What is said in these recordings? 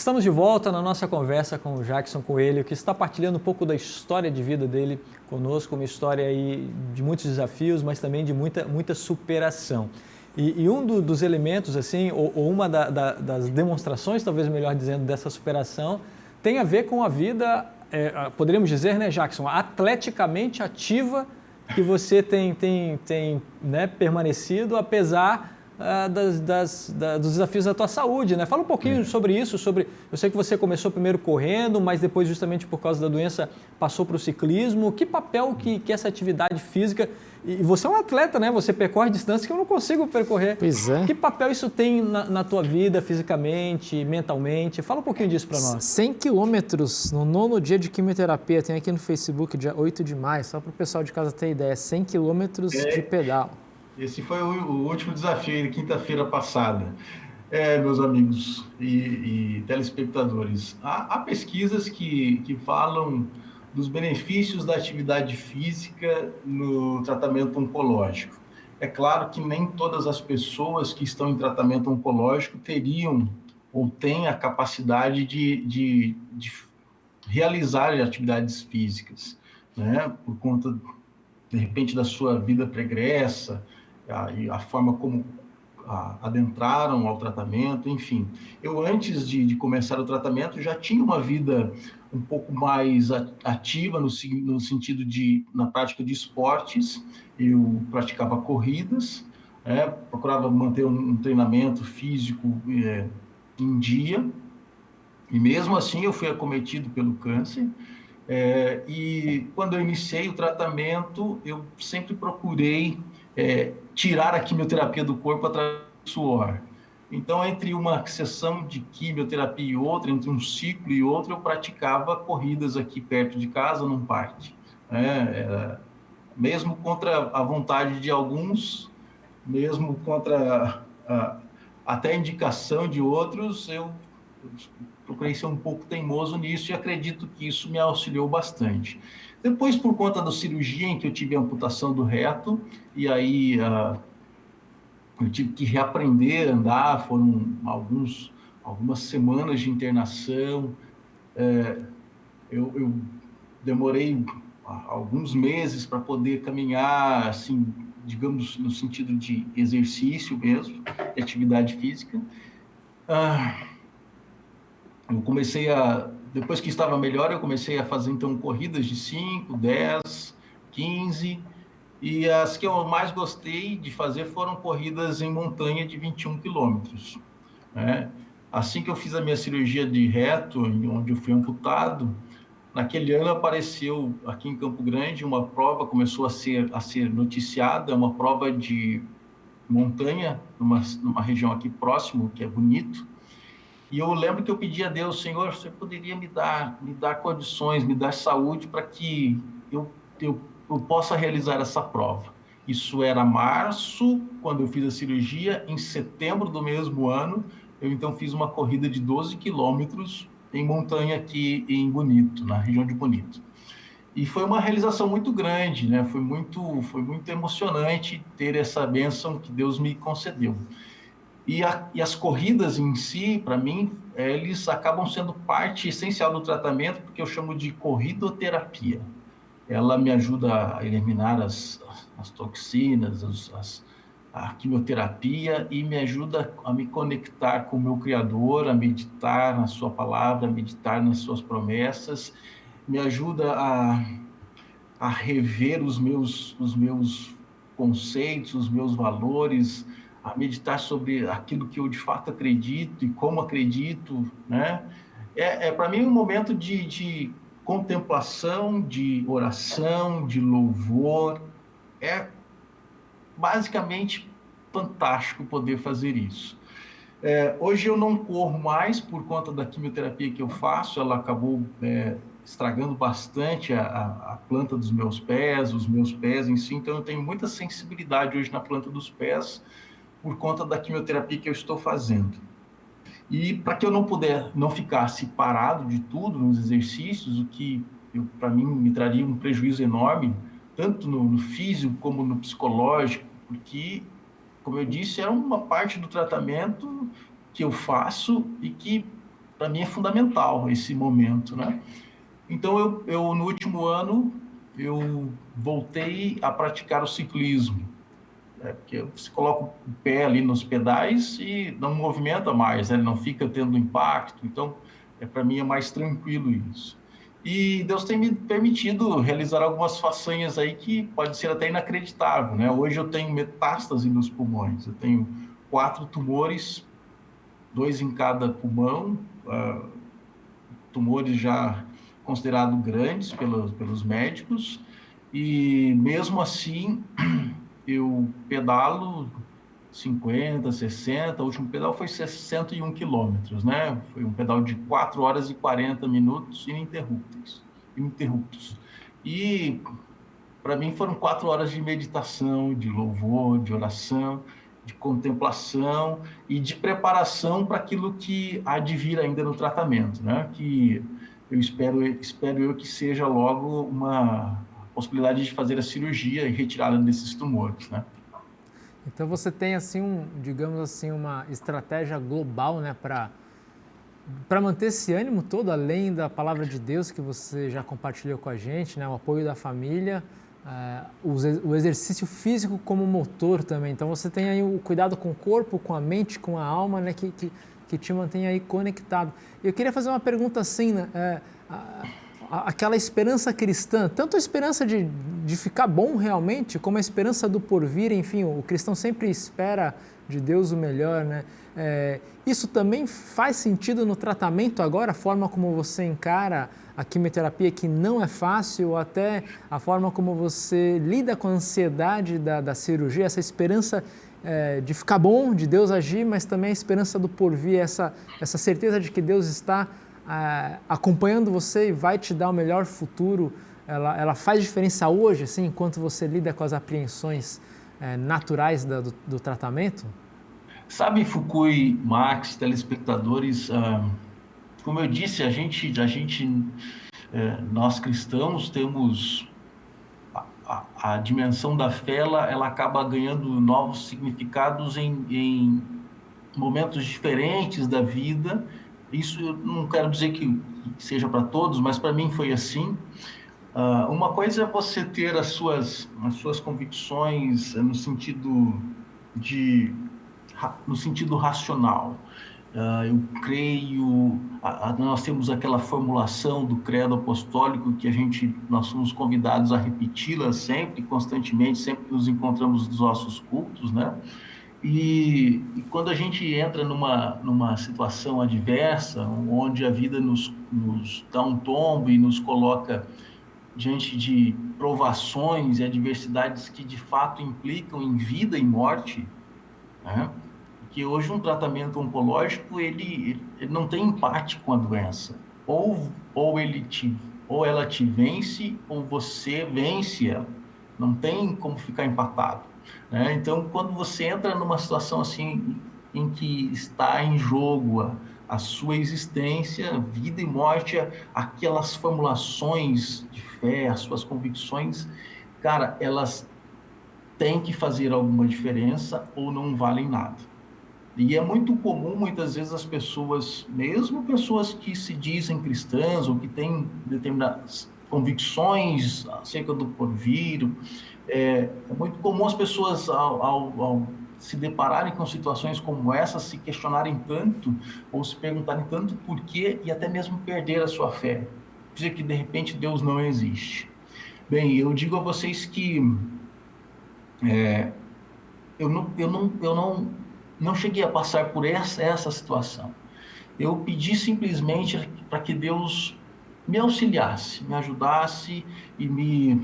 Estamos de volta na nossa conversa com o Jackson Coelho, que está partilhando um pouco da história de vida dele conosco, uma história aí de muitos desafios, mas também de muita superação. E um dos elementos, assim, ou uma das demonstrações, talvez melhor dizendo, dessa superação, tem a ver com a vida, poderíamos dizer, né, Jackson, atleticamente ativa que você tem né, permanecido, apesar dos desafios da tua saúde, né? Fala um pouquinho sobre isso, eu sei que você começou primeiro correndo, mas depois justamente por causa da doença passou para o ciclismo. Que papel que essa atividade física, e você é um atleta, né? Você percorre distâncias que eu não consigo percorrer. Pois é. Que papel isso tem na tua vida, fisicamente, mentalmente? Fala um pouquinho disso para nós. 100 quilômetros no 9º dia de quimioterapia, tem aqui no Facebook, dia 8 de maio, só para o pessoal de casa ter ideia, 100 quilômetros de pedal. Esse foi o último desafio, quinta-feira passada. Meus amigos e telespectadores, há pesquisas que falam dos benefícios da atividade física no tratamento oncológico. É claro que nem todas as pessoas que estão em tratamento oncológico teriam ou têm a capacidade de realizar atividades físicas, né? Por conta, de repente, da sua vida pregressa, e a forma como adentraram ao tratamento, enfim. Eu, antes de começar o tratamento, já tinha uma vida um pouco mais ativa no sentido na prática de esportes. Eu praticava corridas, procurava manter um treinamento físico em dia, e mesmo assim eu fui acometido pelo câncer. E quando eu iniciei o tratamento, eu sempre procurei tirar a quimioterapia do corpo através do suor. Então, entre uma sessão de quimioterapia e outra, entre um ciclo e outro, eu praticava corridas aqui perto de casa, num parque. Mesmo contra a vontade de alguns, mesmo contra até a indicação de outros, eu procurei ser um pouco teimoso nisso e acredito que isso me auxiliou bastante. Depois, por conta da cirurgia em que eu tive a amputação do reto, e aí eu tive que reaprender a andar, foram algumas semanas de internação, eu demorei alguns meses para poder caminhar, assim, digamos, no sentido de exercício mesmo, de atividade física. Eu comecei depois que estava melhor, eu comecei a fazer, então, corridas de 5, 10, 15, e as que eu mais gostei de fazer foram corridas em montanha de 21 quilômetros. Assim que eu fiz a minha cirurgia de reto, onde eu fui amputado, naquele ano apareceu aqui em Campo Grande uma prova, começou a ser noticiada, uma prova de montanha, numa região aqui próximo, que é Bonito. E eu lembro que eu pedi a Deus: Senhor, você poderia me dar condições, me dar saúde para que eu possa realizar essa prova. Isso era março, quando eu fiz a cirurgia. Em setembro do mesmo ano, eu então fiz uma corrida de 12 quilômetros em montanha aqui em Bonito, na região de Bonito. E foi uma realização muito grande, né? Foi muito emocionante ter essa bênção que Deus me concedeu. E as corridas em si, para mim, eles acabam sendo parte essencial do tratamento, porque eu chamo de corridoterapia. Ela me ajuda a eliminar as toxinas, a quimioterapia, e me ajuda a me conectar com o meu Criador, a meditar na sua palavra, a meditar nas suas promessas, me ajuda a rever os meus conceitos, os meus valores, a meditar sobre aquilo que eu de fato acredito e como acredito, né? Para mim um momento de contemplação, de oração, de louvor. É basicamente fantástico poder fazer isso. Hoje eu não corro mais por conta da quimioterapia que eu faço. Ela acabou estragando bastante a planta dos meus pés, os meus pés em si, então eu tenho muita sensibilidade hoje na planta dos pés, por conta da quimioterapia que eu estou fazendo. E para que eu não ficasse parado de tudo nos exercícios, o que para mim me traria um prejuízo enorme, tanto no físico como no psicológico, porque, como eu disse, é uma parte do tratamento que eu faço e que para mim é fundamental esse momento, né? Então, eu no último ano, eu voltei a praticar o ciclismo, porque você coloca o pé ali nos pedais e não movimenta mais, né? Não fica tendo impacto. Então, para mim é mais tranquilo isso. E Deus tem me permitido realizar algumas façanhas aí que pode ser até inacreditável, né? Hoje eu tenho metástase nos pulmões, eu tenho 4 tumores, 2 em cada pulmão, tumores já considerados grandes pelos médicos, e mesmo assim eu pedalo 50, 60, o último pedal foi 61 quilômetros, né? Foi um pedal de 4 horas e 40 minutos ininterruptos. E para mim foram 4 horas de meditação, de louvor, de oração, de contemplação e de preparação para aquilo que há de vir ainda no tratamento, né? Que eu espero eu que seja logo uma possibilidade de fazer a cirurgia e retirada desses tumores, né? Então você tem assim digamos assim, uma estratégia global, né, para manter esse ânimo todo, além da palavra de Deus que você já compartilhou com a gente, né, o apoio da família, o exercício físico como motor também. Então você tem aí o cuidado com o corpo, com a mente, com a alma, né, que te mantém aí conectado. Eu queria fazer uma pergunta assim, né, aquela esperança cristã, tanto a esperança de ficar bom realmente, como a esperança do porvir, enfim, o cristão sempre espera de Deus o melhor, né? Isso também faz sentido no tratamento agora, a forma como você encara a quimioterapia, que não é fácil, ou até a forma como você lida com a ansiedade da cirurgia, essa esperança de ficar bom, de Deus agir, mas também a esperança do porvir, essa certeza de que Deus está acompanhando você e vai te dar o melhor futuro, ela faz diferença hoje, assim, enquanto você lida com as apreensões naturais do tratamento? Sabe, Fukui, Max, telespectadores, como eu disse, nós cristãos temos a dimensão da fé, ela acaba ganhando novos significados em momentos diferentes da vida. Isso eu não quero dizer que seja para todos, mas para mim foi assim. Uma coisa é você ter as suas convicções no sentido racional. Eu creio, nós temos aquela formulação do credo apostólico que nós somos convidados a repeti-la sempre, constantemente, sempre que nos encontramos nos nossos cultos, né? E quando a gente entra numa situação adversa, onde a vida nos dá um tombo e nos coloca diante de provações e adversidades que de fato implicam em vida e morte, né? Porque hoje um tratamento oncológico ele não tem empate com a doença, ou ela te vence ou você vence ela, não tem como ficar empatado, né? Então, quando você entra numa situação assim em que está em jogo a sua existência, vida e morte, aquelas formulações de fé, as suas convicções, cara, elas têm que fazer alguma diferença ou não valem nada. E é muito comum, muitas vezes, as pessoas, mesmo pessoas que se dizem cristãs ou que têm determinadas convicções acerca do porvir, é muito comum as pessoas, ao se depararem com situações como essa, se questionarem tanto ou se perguntarem tanto por quê e até mesmo perder a sua fé, dizer que, de repente, Deus não existe. Bem, eu digo a vocês que eu não cheguei a passar por essa situação. Eu pedi simplesmente para que Deus me auxiliasse, me ajudasse e me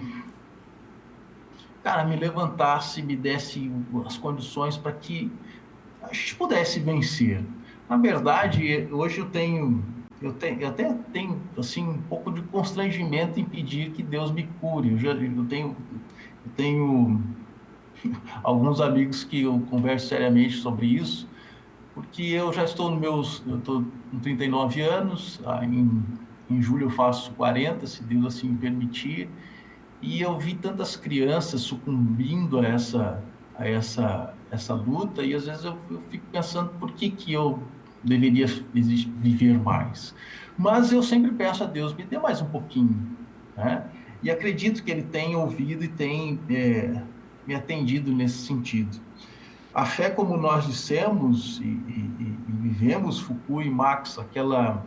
levantasse, me desse as condições para que a gente pudesse vencer. Na verdade, hoje eu até tenho assim um pouco de constrangimento em pedir que Deus me cure. Eu tenho alguns amigos que eu converso seriamente sobre isso, porque eu já estou com 39 anos, em julho eu faço 40, se Deus assim me permitir, e eu vi tantas crianças sucumbindo a essa luta, e às vezes eu fico pensando por que eu deveria viver mais. Mas eu sempre peço a Deus, me dê mais um pouquinho, né? E acredito que Ele tem ouvido e tem me atendido nesse sentido. A fé, como nós dissemos e vivemos, Fukui e Max, aquela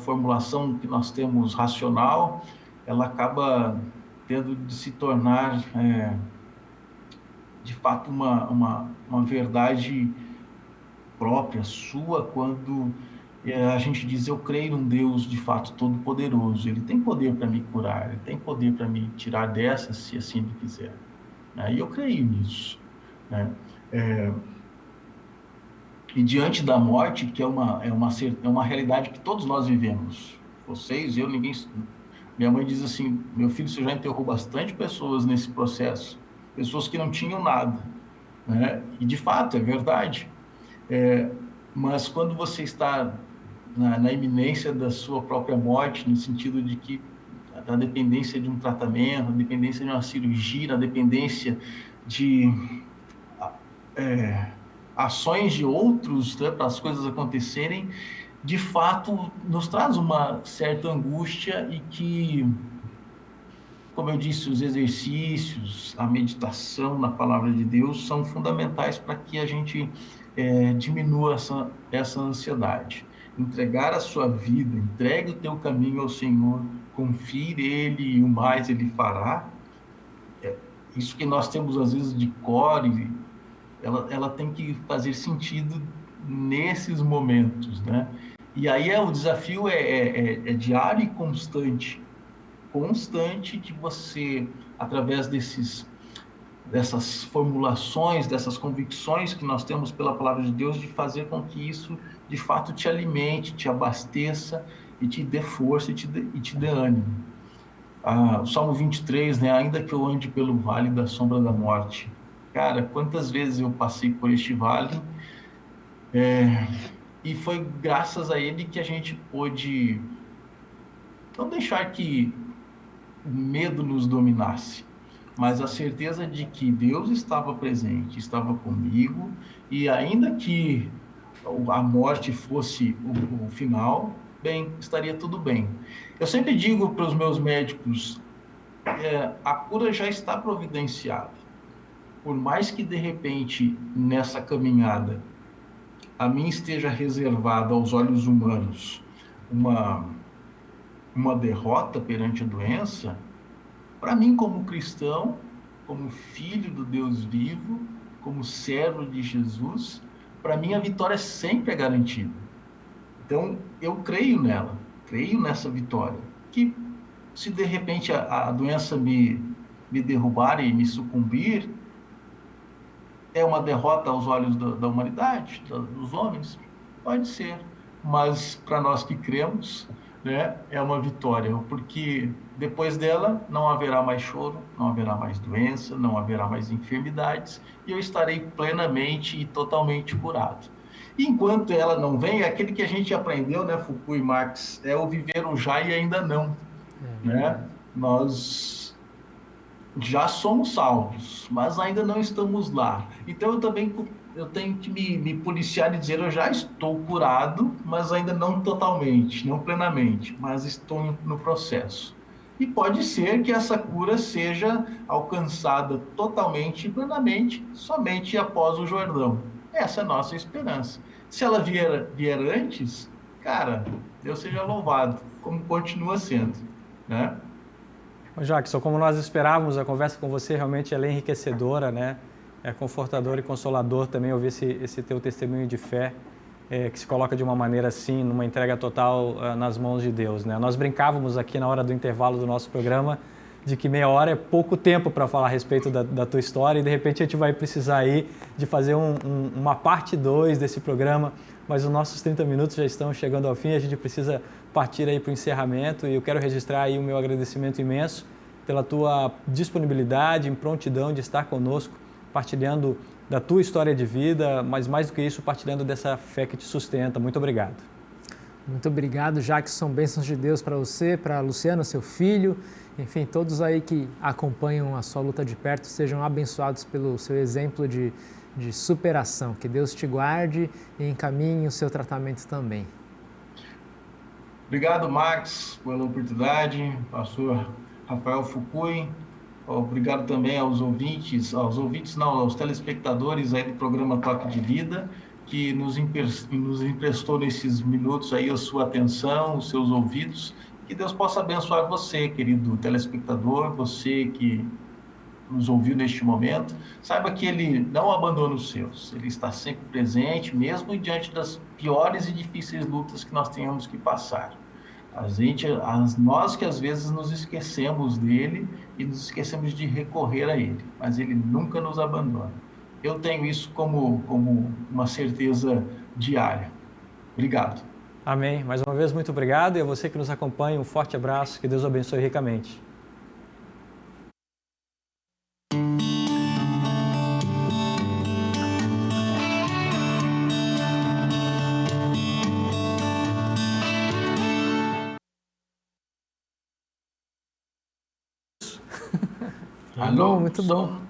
formulação que nós temos racional, ela acaba tendo de se tornar, de fato, uma verdade própria, sua, quando a gente diz, eu creio num Deus, de fato, todo-poderoso. Ele tem poder para me curar, Ele tem poder para me tirar dessa, se assim Ele quiser. E eu creio nisso. Né? E diante da morte, que é uma realidade que todos nós vivemos, vocês, eu, ninguém... Minha mãe diz assim, meu filho, você já enterrou bastante pessoas nesse processo, pessoas que não tinham nada, né? E de fato, é verdade. Mas quando você está na iminência da sua própria morte, no sentido de que da dependência de um tratamento, na dependência de uma cirurgia, na dependência de ações de outros, né, para as coisas acontecerem, de fato nos traz uma certa angústia e que, como eu disse, os exercícios, a meditação na palavra de Deus são fundamentais para que a gente diminua essa ansiedade. Entregar a sua vida, entregue o teu caminho ao Senhor, confie nele e o mais Ele fará. Isso que nós temos às vezes de cor, ela tem que fazer sentido nesses momentos, né? E aí o desafio é diário e constante que você, através dessas formulações, dessas convicções que nós temos pela palavra de Deus, de fazer com que isso, de fato, te alimente, te abasteça e te dê força e te dê ânimo. O Salmo 23, né? Ainda que eu ande pelo vale da sombra da morte. Cara, quantas vezes eu passei por este vale, e foi graças a ele que a gente pôde não deixar que o medo nos dominasse, mas a certeza de que Deus estava presente, estava comigo, e ainda que a morte fosse o final, bem, estaria tudo bem. Eu sempre digo para os meus médicos, a cura já está providenciada. Por mais que, de repente, nessa caminhada, a mim esteja reservada aos olhos humanos uma derrota perante a doença, para mim, como cristão, como filho do Deus vivo, como servo de Jesus, para mim a vitória sempre é garantida. Então, eu creio nela, creio nessa vitória, que se de repente a doença me derrubar e me sucumbir, é uma derrota aos olhos da humanidade, dos homens? Pode ser, mas para nós que cremos, né, é uma vitória, porque depois dela não haverá mais choro, não haverá mais doença, não haverá mais enfermidades, e eu estarei plenamente e totalmente curado. E enquanto ela não vem, é aquele que a gente aprendeu, né, Fukui e Marx, é o viver o já e ainda não, né? Nós já somos salvos, mas ainda não estamos lá. Então eu tenho que me policiar e dizer, eu já estou curado, mas ainda não totalmente, não plenamente, mas estou no processo. E pode ser que essa cura seja alcançada totalmente e plenamente somente após o Jordão. Essa é a nossa esperança. Se ela vier antes, cara, Deus seja louvado, como continua sendo, né? Jackson, como nós esperávamos, a conversa com você realmente ela é enriquecedora, né? É confortador e consolador também ouvir esse teu testemunho de fé, que se coloca de uma maneira assim, numa entrega total nas mãos de Deus, né? Nós brincávamos aqui na hora do intervalo do nosso programa de que meia hora é pouco tempo para falar a respeito da tua história e de repente a gente vai precisar aí de fazer uma parte 2 desse programa, mas os nossos 30 minutos já estão chegando ao fim, a gente precisa partir aí para o encerramento e eu quero registrar aí o meu agradecimento imenso pela tua disponibilidade, em prontidão de estar conosco, partilhando da tua história de vida, mas mais do que isso, partilhando dessa fé que te sustenta. Muito obrigado. Muito obrigado, Jackson. Bênçãos de Deus para você, para Luciano, seu filho. Enfim, todos aí que acompanham a sua luta de perto sejam abençoados pelo seu exemplo de superação. Que Deus te guarde e encaminhe o seu tratamento também. Obrigado, Max, pela oportunidade. Pastor Rafael Fukui. Obrigado também aos telespectadores aí do programa Toque de Vida, que nos emprestou nesses minutos aí a sua atenção, os seus ouvidos. Que Deus possa abençoar você, querido telespectador, você que nos ouviu neste momento. Saiba que Ele não abandona os seus, Ele está sempre presente, mesmo diante das piores e difíceis lutas que nós tenhamos que passar. Nós que às vezes nos esquecemos dele e nos esquecemos de recorrer a ele, mas ele nunca nos abandona. Eu tenho isso como uma certeza diária. Obrigado. Amém. Mais uma vez, muito obrigado. E a você que nos acompanha, um forte abraço. Que Deus abençoe ricamente. Alô, muito bom.